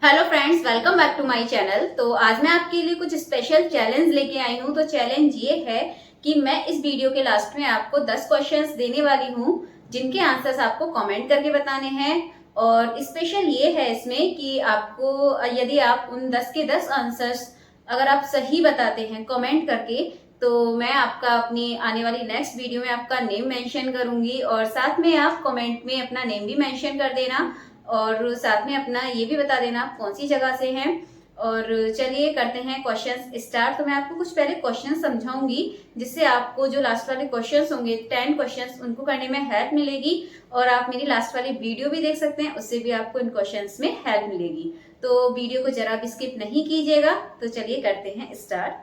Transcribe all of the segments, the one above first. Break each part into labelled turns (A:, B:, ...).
A: Hello friends, welcome back to my channel. तो आज मैं आपके लिए कुछ स्पेशल चैलेंज लेके आई हूँ। तो चैलेंज ये है कि मैं इस वीडियो के लास्ट में आपको 10 क्वेश्चंस देने वाली हूँ जिनके आंसर्स आपको कमेंट करके बताने हैं। और स्पेशल ये है इसमें कि आपको यदि आप उन 10 के 10 आंसर्स अगर आप सही बताते हैं कमेंट करके, तो मैं आपका अपनी आने वाली नेक्स्ट वीडियो में आपका नेम मेंशन करूंगी और साथ में आप कमेंट में अपना नेम भी मेंशन कर देना और साथ में अपना ये भी बता देना आप कौन सी जगह से हैं। और चलिए करते हैं क्वेश्चंस स्टार्ट। तो मैं आपको कुछ पहले क्वेश्चन समझाऊंगी जिससे आपको जो लास्ट वाले क्वेश्चंस होंगे 10 क्वेश्चंस उनको करने में हेल्प मिलेगी। और आप मेरी लास्ट वाली वीडियो भी देख सकते हैं, उससे भी आपको इन क्वेश्चंस में हेल्प मिलेगी। तो वीडियो को जरा भी स्किप नहीं कीजिएगा। तो चलिए करते हैं स्टार्ट।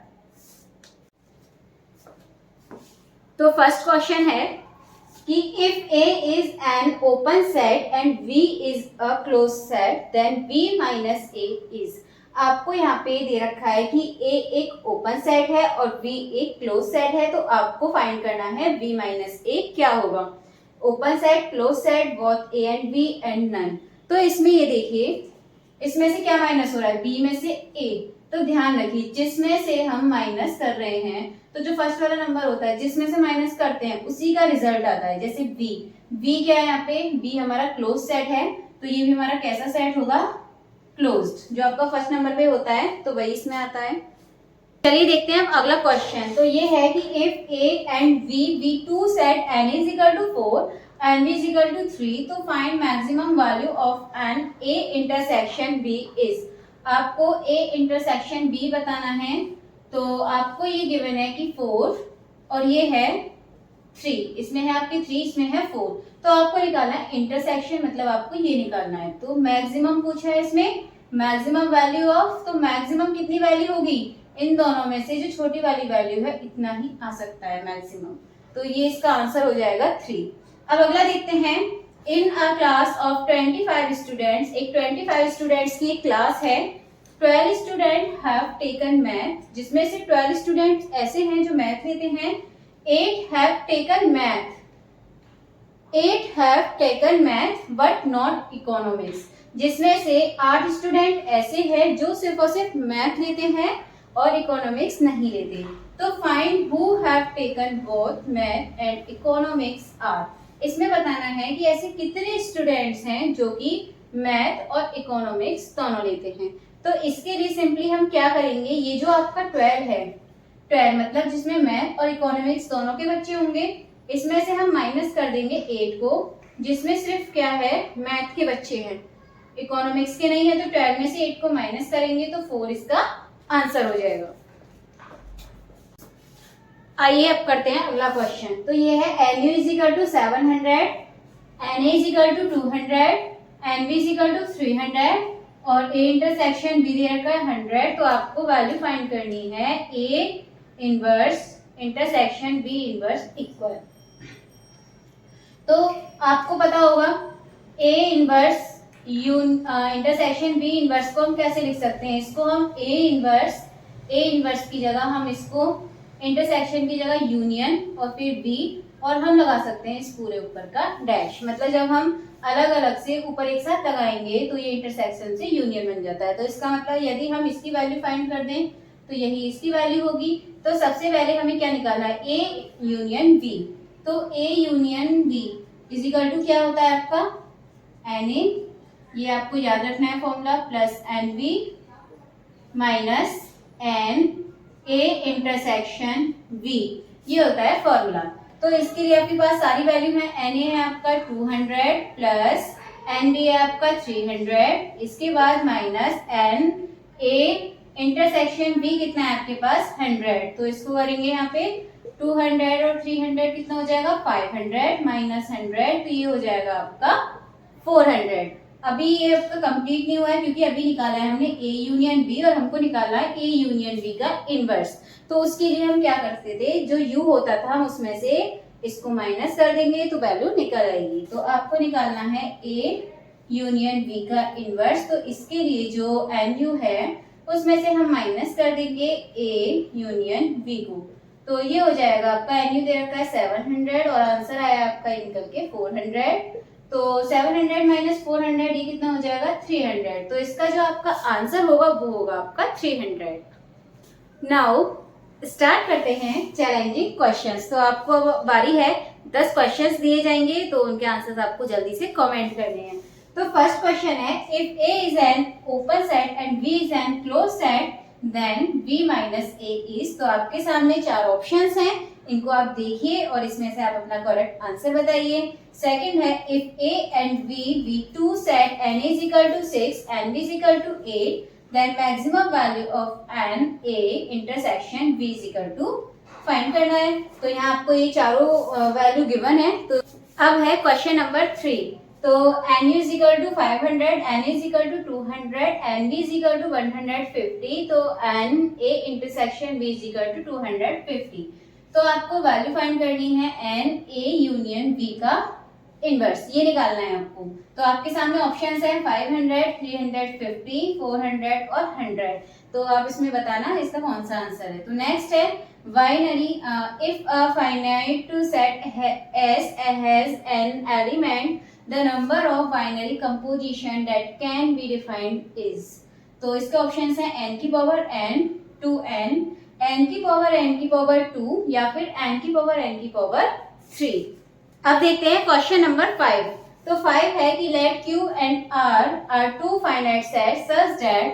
A: तो फर्स्ट क्वेश्चन है कि if A is an open set and V is a closed set, then V minus A is। आपको यहाँ पे दे रखा है कि A एक ओपन सेट है और V एक क्लोज सेट है, तो आपको फाइंड करना है V माइनस A क्या होगा। Open set, close set, both A and B and none. तो इसमें ये देखिए, इसमें से क्या माइनस हो रहा है, B में से A। तो ध्यान रखिए जिसमें से हम माइनस कर रहे हैं, तो जो फर्स्ट वाला नंबर होता है जिसमें से माइनस करते हैं उसी का रिजल्ट आता है। जैसे बी क्या है यहाँ पे, बी हमारा क्लोज सेट है, तो ये भी हमारा कैसा सेट होगा, क्लोज्ड। जो आपका फर्स्ट नंबर पे होता है तो वही इसमें आता है। चलिए देखते हैं अब अगला क्वेश्चन। तो ये है कि if A and B two set n is equal to 4 and B is equal to 3, तो find maximum value of n A intersection B is. आपको ए इंटरसेक्शन बी बताना है। तो आपको ये गिवन है कि 4 और ये है 3, इसमें है आपकी 3, इसमें है 4। तो आपको निकालना है इंटरसेक्शन, मतलब आपको ये निकालना है। तो मैक्सिमम पूछा है इसमें, मैक्सिमम वैल्यू ऑफ, तो मैक्सिमम कितनी वैल्यू होगी, इन दोनों में से जो छोटी वाली वैल्यू है इतना ही आ सकता है मैक्सिमम। तो ये इसका आंसर हो जाएगा 3। अब अगला देखते हैं। इन अ क्लास ऑफ 25 स्टूडेंट्स, एक 25 स्टूडेंट्स की क्लास है। 12 स्टूडेंट हैव टेकन मैथ, जिसमें से 12 स्टूडेंट्स ऐसे हैं जो मैथ लेते हैं। 8 have taken math, 8 have taken math but not economics, जिसमें से 8 स्टूडेंट ऐसे हैं जो सिर्फ और सिर्फ मैथ लेते हैं और इकोनॉमिक्स नहीं लेते। तो find who have taken both math and economics are. इसमें बताना है कि ऐसे कितने स्टूडेंट्स हैं जो कि मैथ और इकोनॉमिक्स दोनों लेते हैं। तो इसके लिए सिंपली हम क्या करेंगे, ये जो आपका 12 है, 12 मतलब जिसमें मैथ और इकोनॉमिक्स दोनों के बच्चे होंगे, इसमें से हम माइनस कर देंगे 8 को, जिसमें सिर्फ क्या है, मैथ के बच्चे हैं, इकोनॉमिक्स के नहीं है। तो 12 में से 8 को माइनस करेंगे तो 4 इसका आंसर हो जाएगा। आइए अब करते हैं अगला क्वेश्चन। तो ये है n U is equal to 700, n A is equal to 200, n B is equal to 300 और ए इंटरसेक्शन बी दे रखा है 100। तो आपको वैल्यू फाइंड करनी है A inverse intersection B inverse equal. तो आपको पता होगा A inverse intersection B inverse को हम कैसे लिख सकते हैं। इसको हम ए इनवर्स की जगह हम इसको इंटरसेक्शन की जगह यूनियन और फिर बी, और हम लगा सकते हैं इस पूरे ऊपर का डैश। मतलब जब हम अलग अलग से ऊपर एक साथ लगाएंगे तो ये इंटरसेक्शन से यूनियन बन जाता है। तो इसका मतलब यदि हम इसकी वैल्यू फाइंड कर दें तो यही इसकी वैल्यू होगी। तो सबसे पहले हमें क्या निकालना है, ए यूनियन बी। तो A union B is equal to क्या होता है आपका, एन ए, ये आपको याद रखना है formula, plus n B minus n A intersection B, ये होता है फॉर्मूला। तो इसके लिए आपके पास सारी वैल्यू है। एन ए है आपका 200 प्लस एन बी है आपका 300, इसके बाद minus n A intersection B कितना है आपके पास 100। तो इसको करेंगे यहाँ पे 200 और 300 कितना हो जाएगा 500 माइनस 100, तो ये हो जाएगा आपका 400। अभी ये आपका कंप्लीट नहीं हुआ है क्योंकि अभी निकाला है हमने ए यूनियन बी और हमको निकाला है ए यूनियन बी का इनवर्स। तो उसके लिए हम क्या करते थे, जो यू होता था हम उसमें से इसको माइनस कर देंगे तो वैल्यू निकल आएगी। तो आपको निकालना है ए यूनियन बी का इनवर्स। तो इसके लिए जो एन यू है उसमें से हम माइनस कर देंगे ए यूनियन बी को। तो ये हो जाएगा आपका एन यू दे रखा है 700 और आंसर आया आपका निकल के 400 तो 700 माइनस 400 ये कितना हो जाएगा 300। तो इसका जो आपका आंसर होगा वो होगा आपका 300। नाउ स्टार्ट करते हैं चैलेंजिंग क्वेश्चंस। तो आपको अब बारी है, 10 क्वेश्चंस दिए जाएंगे तो उनके आंसर्स आपको जल्दी से कमेंट करने हैं। तो फर्स्ट क्वेश्चन है, if A is an open set and B is an close set then B minus A is. तो आपके सामने 4 ऑप्शंस हैं, इनको आप देखिए और इसमें से आप अपना करेक्ट आंसर बताइए। सेकंड है, if A and B be two set n is equal to 6 and B is equal to 8 then maximum value of n A intersection B is equal to find करना है। तो यहाँ आपको ये चारों value given है। तो अब है क्वेश्चन नंबर 3। तो n is equal to 500, n is equal to 200, n b is equal to 150। तो n A intersection B is equal to 250। तो आपको वैल्यू फाइंड करनी है n A यूनियन B का इनवर्स, ये निकालना है आपको। तो आपके सामने ऑप्शंस हैं 500, 350, 400 और 100। तो आप इसमें बताना इसका कौन सा आंसर है। तो नेक्स्ट है binary, if a finite set S has an element the number of binary composition that can be defined is। तो इसके ऑप्शंस हैं n की पावर n, 2n, n की पावर 2 या फिर n की पावर 3। अब देखते हैं क्वेश्चन नंबर 5। तो 5 है कि late Q and R are two finite sets such that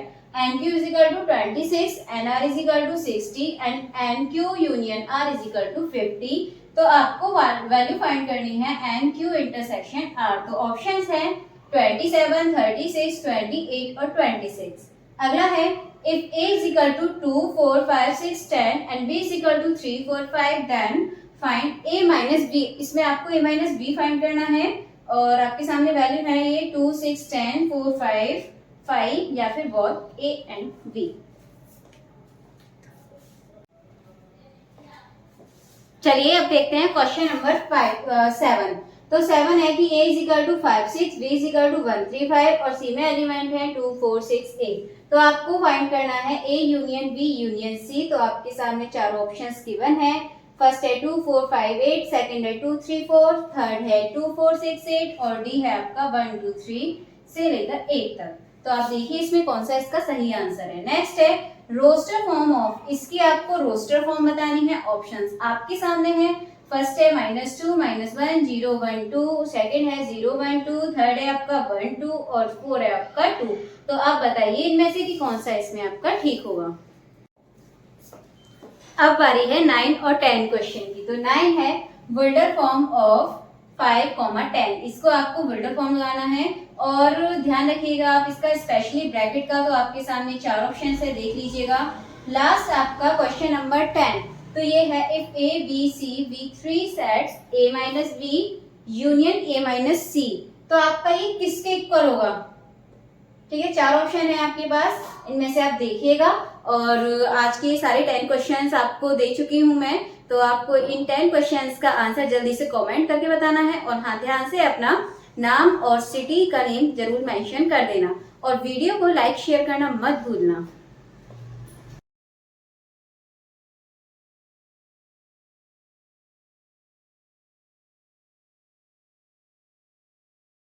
A: NQ is equal to 26, NR is equal to 60 and NQ union R is equal to 50। तो आपको वैल्यू फाइंड करनी है NQ इंटरसेक्शन R। तो options हैं 27, 36, 28 और 26। अगला है if A is equal to 2, 4, 5, 6, 10 and B is equal to 3, 4, 5 then find A minus B। इसमें आपको A माइनस B फाइंड करना है और आपके सामने वैल्यू है ये 2, 6, 10, 4, 5, 5 या फिर बोथ A एंड B। चलिए अब देखते हैं क्वेश्चन नंबर 7। तो 7 है कि A is equal to 5, 6, B is equal to 1, 3, 5 और C में एलिमेंट है 2, 4, 6, 8। तो आपको फाइंड करना है A union B union C। तो आपके सामने 4 ऑप्शंस गिवन है। फर्स्ट है 2, 4, 5, 8, सेकंड है 2, 3, 4, थर्ड है 2, 4, 6, 8 और डी है आपका 1, 2, 3 से लेकर 8 तक। तो आप देखिए इसमें कौन सा इसका सही आंसर है। नेक्स्ट है रोस्टर फॉर्म ऑफ, इसकी आपको रोस्टर फॉर्म बतानी है। ऑप्शंस आपके सामने है। फर्स्ट है -2, -1, 0, 1, 2, सेकंड है 0, 1, 2, थर्ड है आपका 1, 2 और 4 है आपका 2। तो आप बताइए इनमें से कि कौन सा इसमें आपका ठीक होगा। अब बारी है 9 और 10 क्वेश्चन की। तो 9 है बुल्डर फॉर्म ऑफ 5, 10। इसको आपको बुल्डर फॉर्म लगाना है और ध्यान रखिएगा आप इसका स्पेशली ब्रैकेट का। तो आपके सामने 4 ऑप्शन है, देख लीजिएगा। लास्ट आपका क्वेश्चन नंबर 10। तो ये है if A B C be 3 sets A minus B union A minus C। तो आपका ये किसके इक्वल होगा। ठीक है, 4 ऑप्शन है आपके पास, इनमें से आप देखिएगा। और आज के सारे 10 क्वेश्चंस आपको दे चुकी हूं मैं। तो आपको इन 10 क्वेश्चंस का आंसर जल्दी से कमेंट करके बताना है और हाँ ध्यान से अपना नाम और सिटी का नेम जरूर मेंशन कर देना और वीडियो को लाइक शेयर करना मत भूलना।